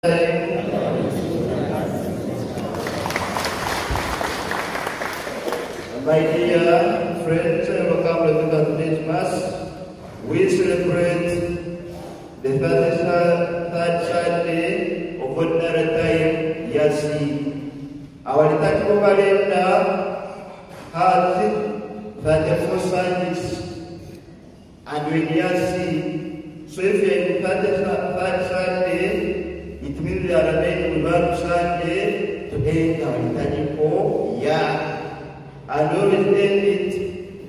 My dear friends, welcome to today's Mass. We celebrate the 33rd Sunday of Ordinary Time, Yasi. Our liturgical calendar has 34 Sundays, and when Yasi, so if you are in the 33rd Sunday, it means we are remaining with one Sunday to end our liturgical year. And always end it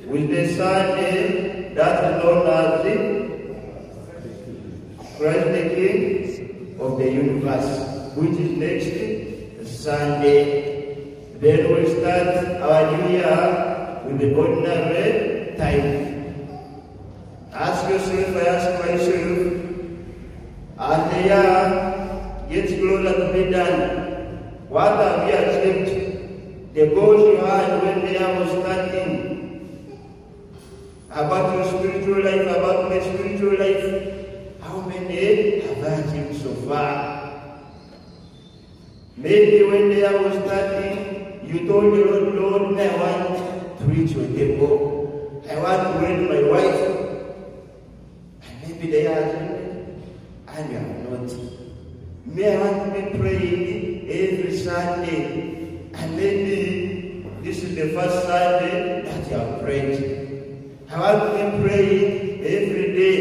with the Sunday that is known as Christ the King of the universe, which is next Sunday. Then we start our new year with the ordinary time. Ask yourself, I ask myself, as the year gets closer to be done, what have we achieved? The goals you had when the year was starting, about your spiritual life, about my spiritual life, how many have I achieved so far? Maybe when the year was starting, you told the Lord, I want to reach your table. I want to wed my wife. And maybe the year has ended, and you have not. May I want to be praying every Sunday. And maybe this is the first Sunday that you have prayed. I want to be praying every day.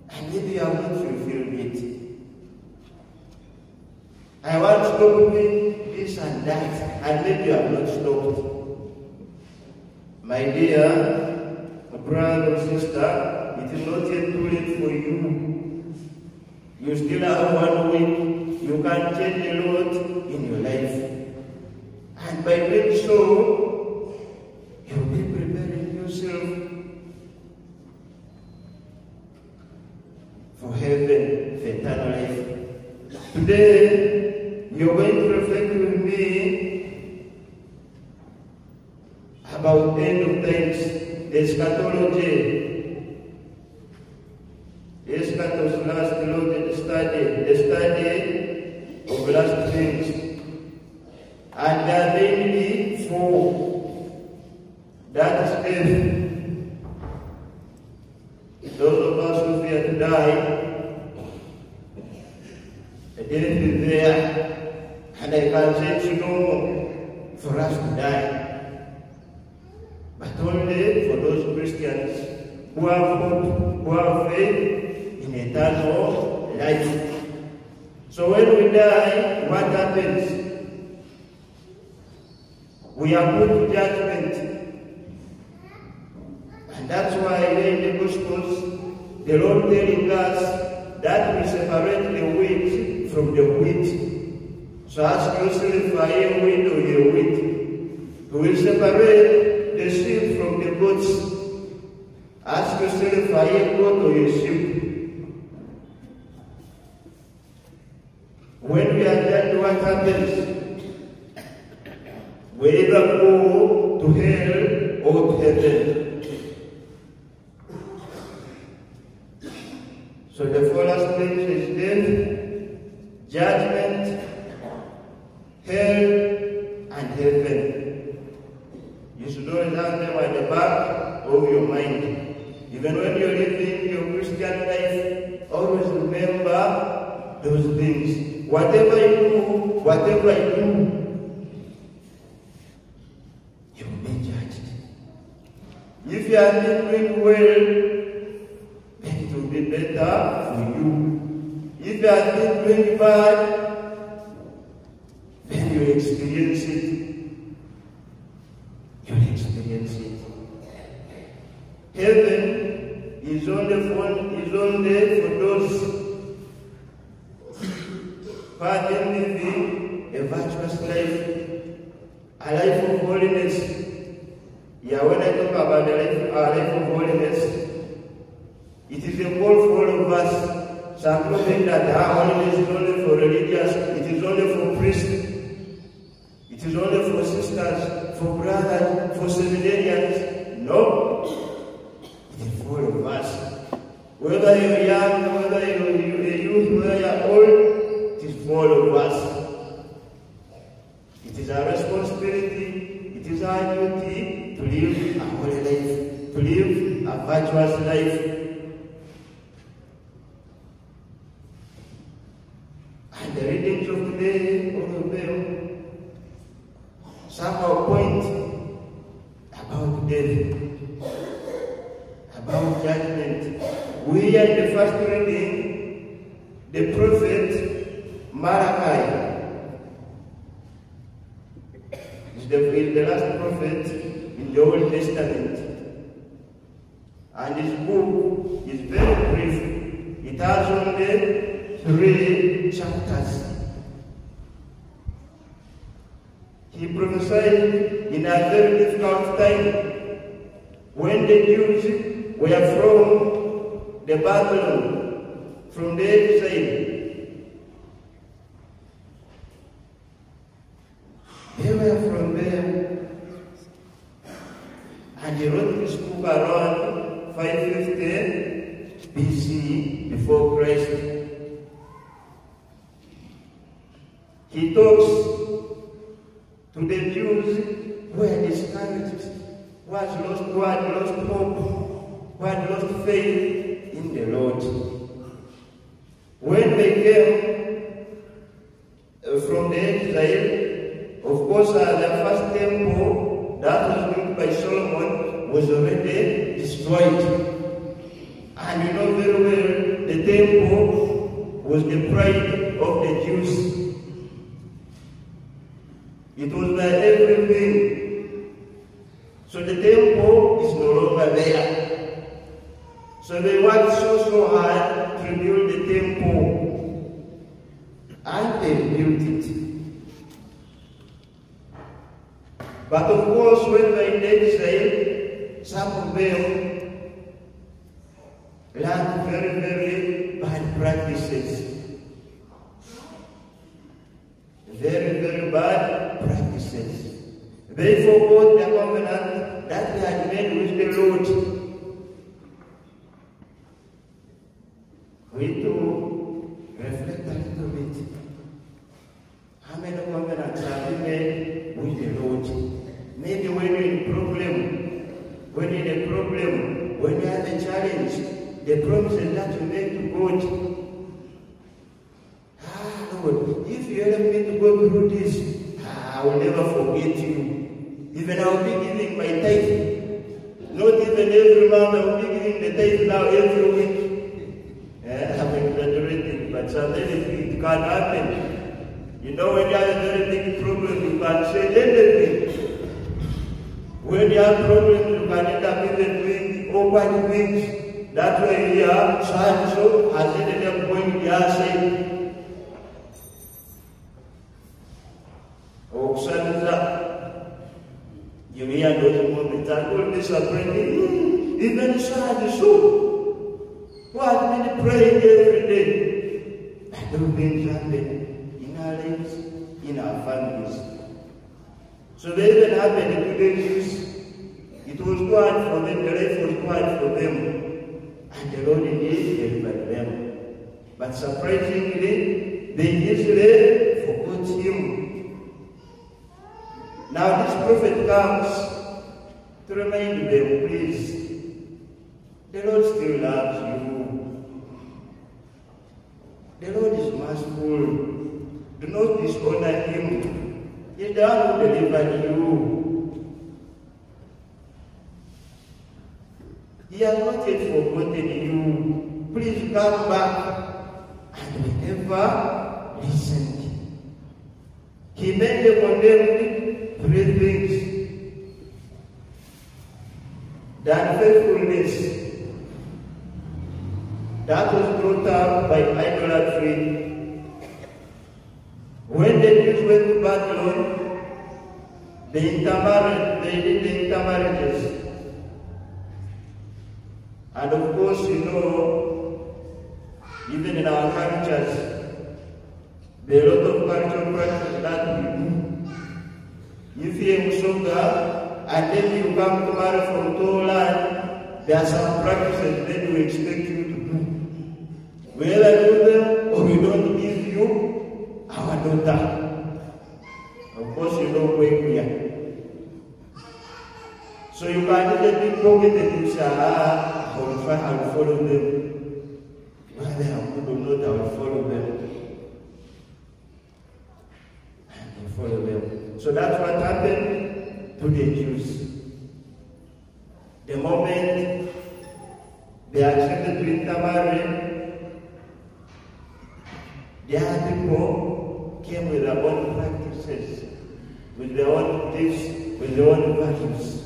And maybe you have not fulfilled it. I want to stop doing this and that. And maybe you have not stopped. My dear brother or sister, it is not yet too late for you. You still have 1 week. You can change a lot in your life. And by doing so, you'll be preparing yourself for heaven, for eternal life. Today, you're going to reflect with me about the end of times, the eschatology. The eschatology, the study of last things. And there are mainly 4. That is death. Those of us who fear to die, death is there. And I can say it's normal for us to die. But only for those Christians who have hope, who have faith in eternal life. So when we die, what happens? We are put to judgment. And that's why in the Gospels, the Lord telling us that we separate the wheat from the wheat. So ask yourself, are you a wheat or you a wheat? We will separate the sheep from the goats. Ask yourself, are you a goat or a sheep? When we are dead, what happens? We either go to hell or to heaven. So the first thing is death, judgment, hell, and heaven. You should always have them at the back of your mind. Even when you're living your Christian life, always remember those things. Whatever you do, whatever I do, if you are doing well, then it will be better for you. If you are doing bad, then you experience it. You experience it. Heaven is only for those who are living a virtuous life, a life of holiness. Yeah, when I talk about our life of holiness, it is a call for all of us. Some people think that our holiness is only for religious, it is only for priests, it is only for sisters, for brothers, for seminarians. No, it is for all of us. Whether you're young, whether you're a youth, whether you're old, the readings of today, all of them, somehow point about death, about judgment. We are in the first reading, the prophet Malachi is the last prophet in the Old Testament. And his book is very brief. It has only 3 chapters. He prophesied in a very difficult time when the Jews were from the Babylon, from the exile. They were from there. And he wrote this book around 550 BC, before Christ. He talks to the Jews who had discouraged, who had lost hope, who had lost faith in the Lord. When they came from the exile, of course, the first temple that was built by Solomon was already destroyed. And you know very well, the temple was the pride of the Jews. It was their everything. So the temple is no longer there. So they worked so hard to build the temple. And they built it. But of course, when they were in exile, some of them learned very bad practices. Very bad practices. They forgot the covenant that they had made with the Lord. We too reflect a little bit. How many covenants have we made with the Lord? Maybe when you're in a problem, when you have a challenge, the promises that you make to God. Lord, if you help me to go through this, I will never forget you. Even I will be giving my tithe. Not even every month, I will be giving the tithe now every week. I'm exaggerating, but sometimes it can happen. You know, when you have a very big problem, you can say anything. When you have problems, you can end up even doing open things. That's why here, so has ended up going there saying, you hear those moments and all disappointing. Even sad so. What many praying every day? And those things happen in our lives, in our families. So they even happened to the Jews. It was too hard for them, the life was too hard for them. And the Lord indeed delivered them. But surprisingly, they easily forgot him. Now this prophet comes to remind them, please, the Lord still loves you. The Lord is merciful. Do not dishonor him. He's the one who delivered you. He has not yet forgotten you. Please come back. And we never listened. He made the condemned 3 things. The unfaithfulness that was brought up by idolatry. When the Jews went to Babylon, they did the intermarriages. And of course, you know, even in our cultures, there are a lot of cultural practices that we do. If you are Musoga and then you come to marry from Toland, there are some practices that we expect you to do. We either do them or we don't give you our daughter. Of course, you know where we are. So you can just pocket and you say, I will follow them. Whether I am good or not, I will follow them. So that's what happened to the Jews. The moment they accepted to intermarry, their people came with their own practices, with their own beliefs, with their own values.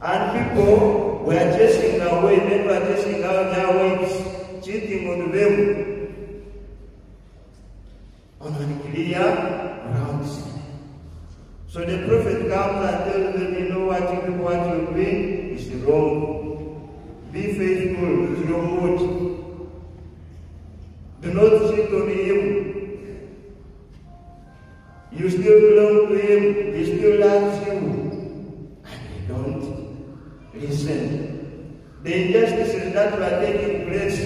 And people were chasing away, men were chasing out their ways, cheating on them on unclear grounds. So the prophet comes and tells them, you know what you're doing is wrong. Be faithful with your word. Do not cheat on him. You still belong to him. He still loves you. And they don't listen. The injustices that were taking place.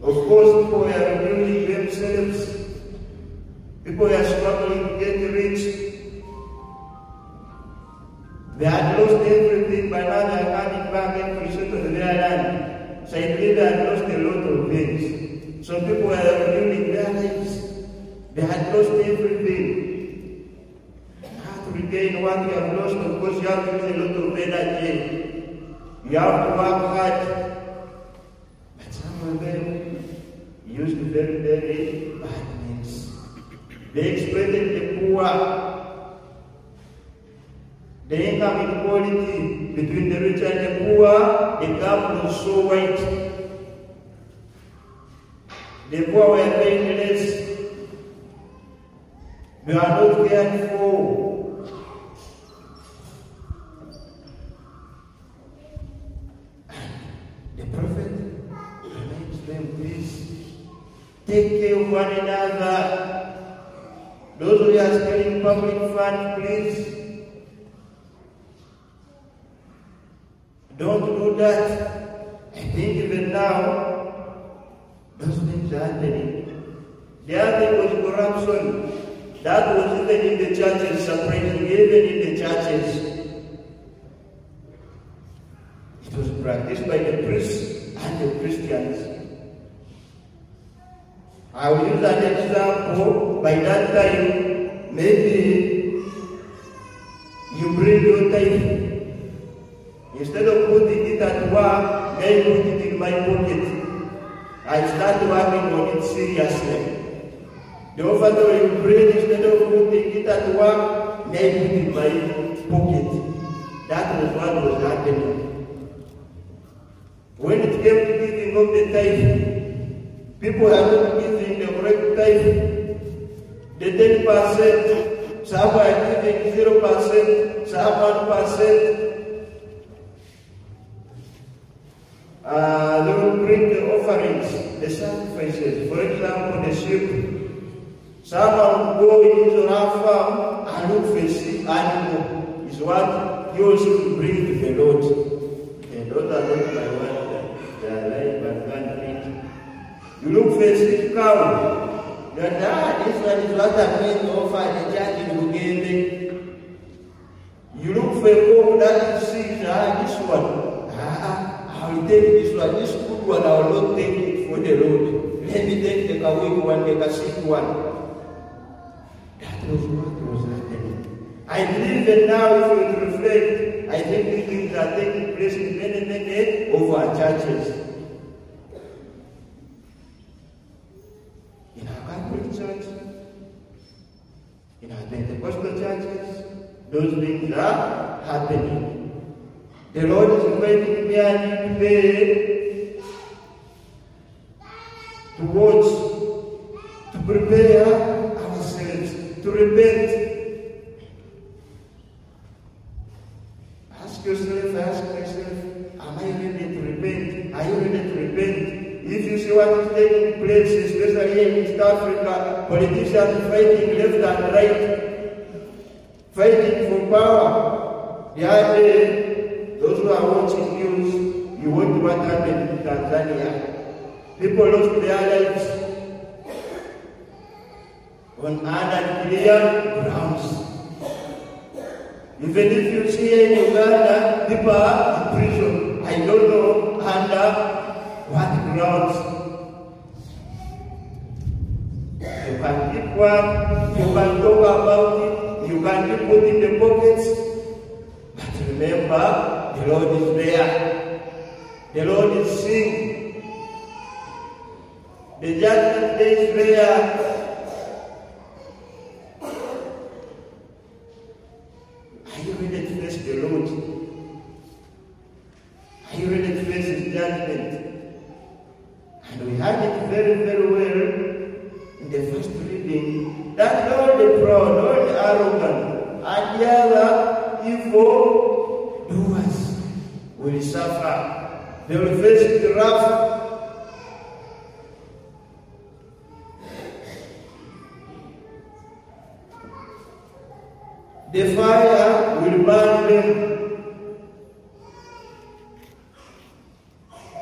Of course, people were rebuilding themselves. People were struggling to get rich. They had lost everything, but now they are coming back and to their land. So I believe they had lost a lot of things. Some people were rebuilding their lives. They had lost everything. How to regain what you have lost? Of course, you have to use a lot of energy. You have to work hard. But some of them used very, very bad means. They exploited the poor. The income inequality between the rich and the poor, the gap was so wide. The poor were paying less. They are not cared for. The prophet reminds them, please, take care of one another. Those who are stealing public funds, please, don't do that. I think even now, those things are happening. The other thing was corruption. That was even in the churches, surprising, even in the churches. It was practiced by the priests and the Christians. I will use an example. By that time, maybe you bring your tithe. Instead of putting it at work, I put it in my pocket. I start working on it seriously. The offering you bring, instead of putting it at work, I put it in my pocket. That was what was happening. When it came to giving of the tithe, people are not giving the correct tithe. The 10%, some are giving 0%, some 1%. They will bring the offerings, the sacrifices. For example, the sheep. Someone will go in his own farm and look for a sick animal. Is what he also will bring to the Lord. The Lord are not my word. They are alive but can't eat. You look for a sick cow. You are, this one is what I'm going to offer the church in Uganda. You look for a cow that is sick. This one. I will take this one. This good one, I will not take it for the Lord. Let me take the weak one, the sick one. That was what was happening. I believe that now, if you reflect, I think these things are taking place in many of our churches. In our Catholic church, in our Pentecostal churches, those things are happening. The Lord is inviting me and you today to watch, to prepare ourselves, to repent. Ask yourself, ask myself, am I ready to repent? Are you ready to repent? If you see what is taking place, especially here in East Africa, politicians fighting left and right, fighting for power. The other day, those who are watching news, you watch what happened in Tanzania. People lost their lives on unclear grounds. Even if you see in Uganda, people are in prison. I don't know under what grounds. one, you can talk about it, you can be put in the pockets. But remember, the Lord is there. The Lord is seeing. The judgment day is there. Are you ready to face the Lord? Are you ready to face His judgment? And we had it very, very well in the first reading, that all the proud, all the arrogant, and the other evil doers will suffer. They will face the wrath. The fire will burn them.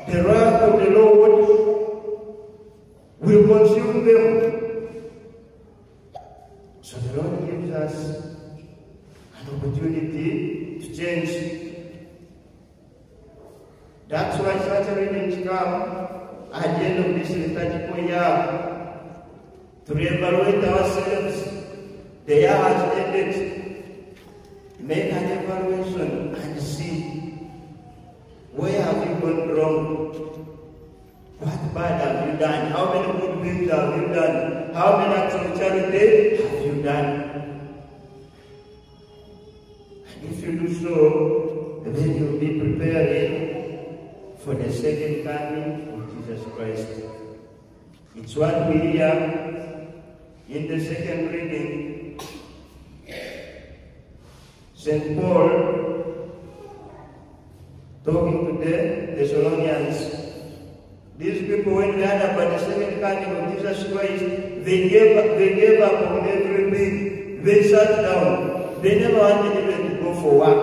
The wrath of the Lord will consume them. So the Lord gives us an opportunity to change. That's why such readings come at the end of this liturgical year to reevaluate ourselves. The year has ended. Make an evaluation and see where have you gone wrong. What bad have you done? How many good things have you done? How many acts of charity have you done? And if you do so, then you'll be preparing for the second coming of Jesus Christ. It's what we hear in the second reading. St. Paul, talking to the Thessalonians, these people, when they heard about the second coming of Jesus Christ, they gave up on everything. They sat down. They never wanted even to go for work.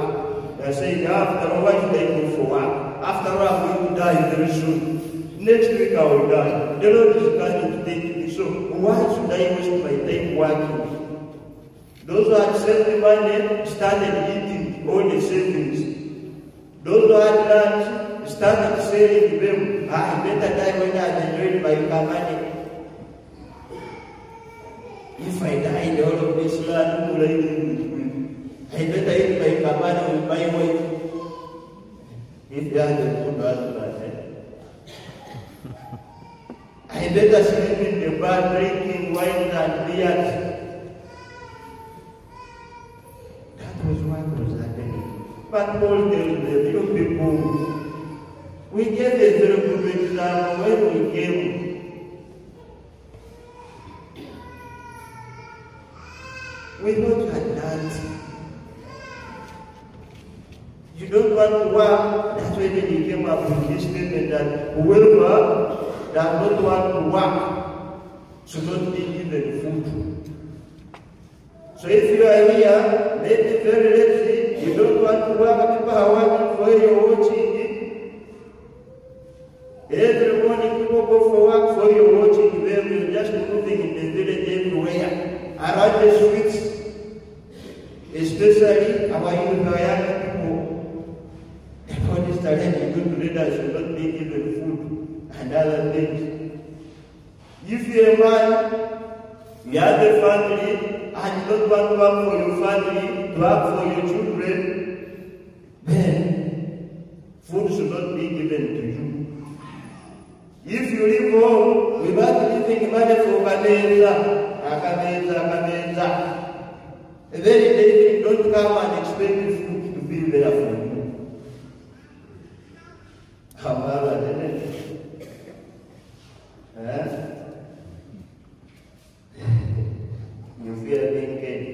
They said, after all, why should I go for work? After all, I'm going to die very soon. Next week I will die. The Lord is coming to take me. So why should I waste my time working? Those who had saved money started eating all the savings. Those who had lunch started saying to them, I better die when I enjoyed my money. If I die in all of this land, who will I live with? I better eat my money with my wife. If they are the good husband, I better sleep in the bar drinking wine and beer. Was what was happening. But Paul tells the few people, we gave a very good example when we came. We don't have that. You don't want to work. That's why then he came up with this statement that whoever does not want to work should not be given food. So if you are here, maybe very lazy, you don't want to work, people are working for you, you're watching it. Every morning people go for work for you, watching them, you're just moving in the village everywhere, around the streets, especially our youth, our young people. The Lord is telling you to leaders should not be given food and other things. If you're a man, you have a family, and you don't want to work for your family, to work for your children, then food should not be given to you. If you live home without leaving money for Kameza, then they don't come and expect food to be there for you. However, you feel thinking,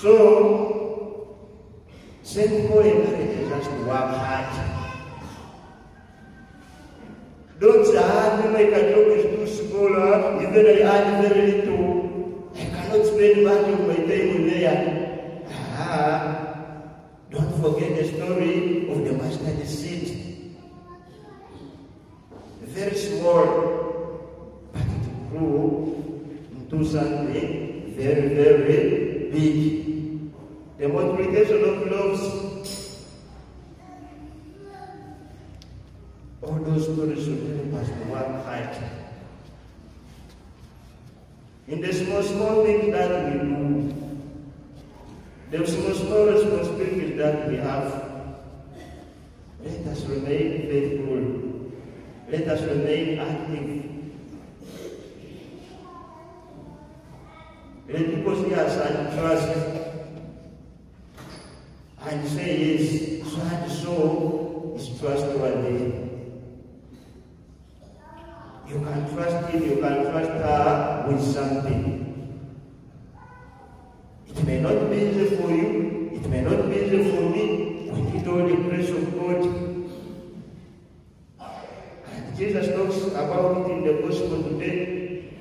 so, St. Paul encourages us to work hard. Don't say, my job is too small, even I earn very little. I cannot spend much of my time there. Don't forget the story of the mustard seed. Very small, but it grew into something very, very big. The multiplication of loaves. Although those stories will help us to work hard. In the small things that we do, the small responsibilities that we have, let us remain faithful. Let us remain active. Let people see us and trust and say, yes, so and so is trustworthy. You can trust him, you can trust her with something. It may not be easy for you, it may not be easy for me. We need all the grace of God. And Jesus talks about it in the gospel today.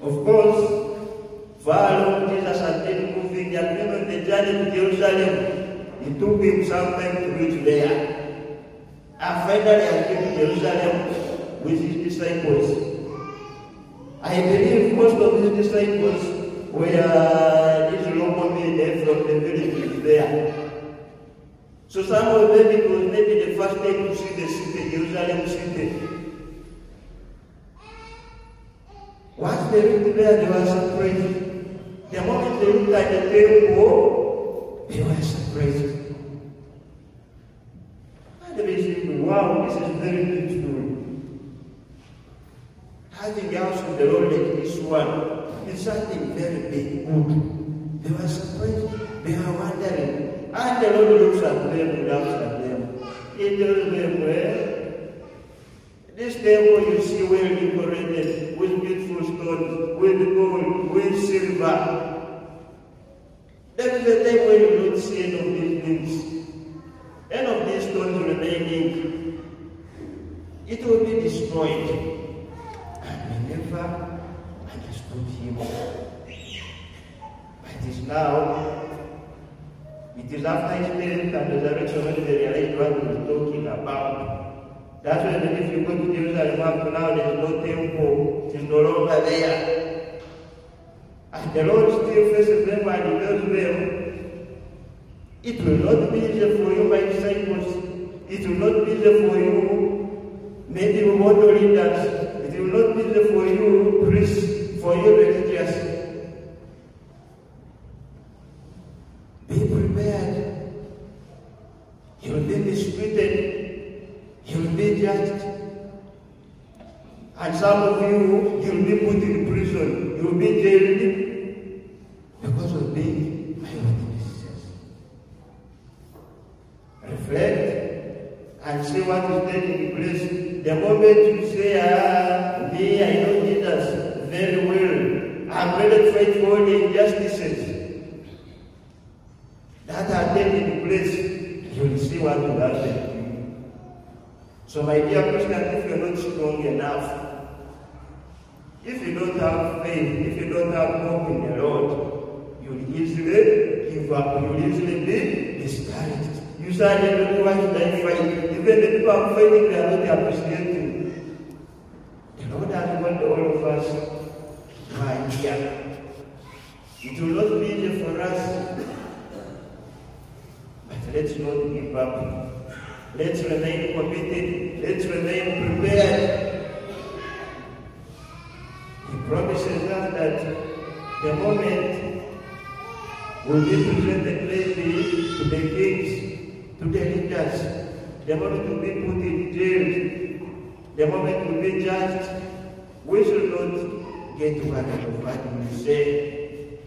Of course, for how long Jesus had been moving, he had been on the journey to Jerusalem. It took him some time to reach there. And finally, he came to Jerusalem with his disciples. I believe most of his disciples were these local men from the villages there. So some of them, it was maybe the first time to see the city, Jerusalem city. Once they reached there, they were surprised. The moment they looked at the temple, they were surprised. And they said, wow, this is very beautiful. Having a house of the Lord like this one is something very big, good. They were surprised. They were wondering. And the Lord looks at them and laughs at them. He tells them, well, this temple you see well decorated with beautiful stones, with gold, with silver. There is a time when you don't see any of these things. Any of these stones remaining, it will be destroyed. And we never understood him. But it is now, it is after his death and resurrection when they realized what he was talking about. That's why if you go to Jerusalem up to now, there is no temple, it is no longer there. And the Lord still faces them and he tells them, it will not be easy for you, my disciples. It will not be easy for you, maybe model leaders. It will not be easy for you, priests, for you, religious. Be prepared. You will be mistreated. You will be judged. And some of you will be put in prison. You will be jailed because of being my witnesses. Reflect and see what is taking place. The moment you say, me, I know Jesus very well. I'm ready to fight for all the injustices that are taking place. You will see what will happen. So my dear Christian, if you're not strong enough, if you don't have faith, if you don't have hope in the Lord, you'll easily give up, you'll easily be discouraged. You say, I don't know why should I fight. Even the people I'm fighting, they are not appreciating. The Lord has wanted all of us to are here. It will not be easy for us, but let's not give up. Let's remain committed. Let's remain prepared. He promises us that the moment will be presented lately to the kings, to the leaders, the moment will be put in jail, the moment will be judged. We should not get worried of what we say.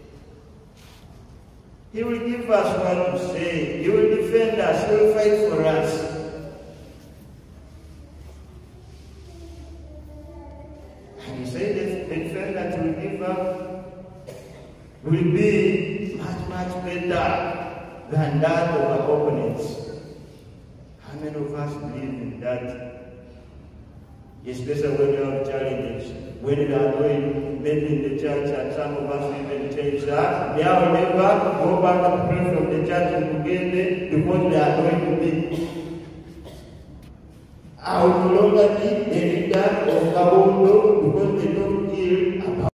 He will give us what to say. He will defend us. He will fight for us. And he said that the defender will give up will be much, much better than that of our opponents. How many of us believe in that? Especially when we have challenges. When we are going, maybe in the church, and some of us even change that. They will never go back and pray from the church and together because they are going to be. I will no longer be the leader of Kabundo because the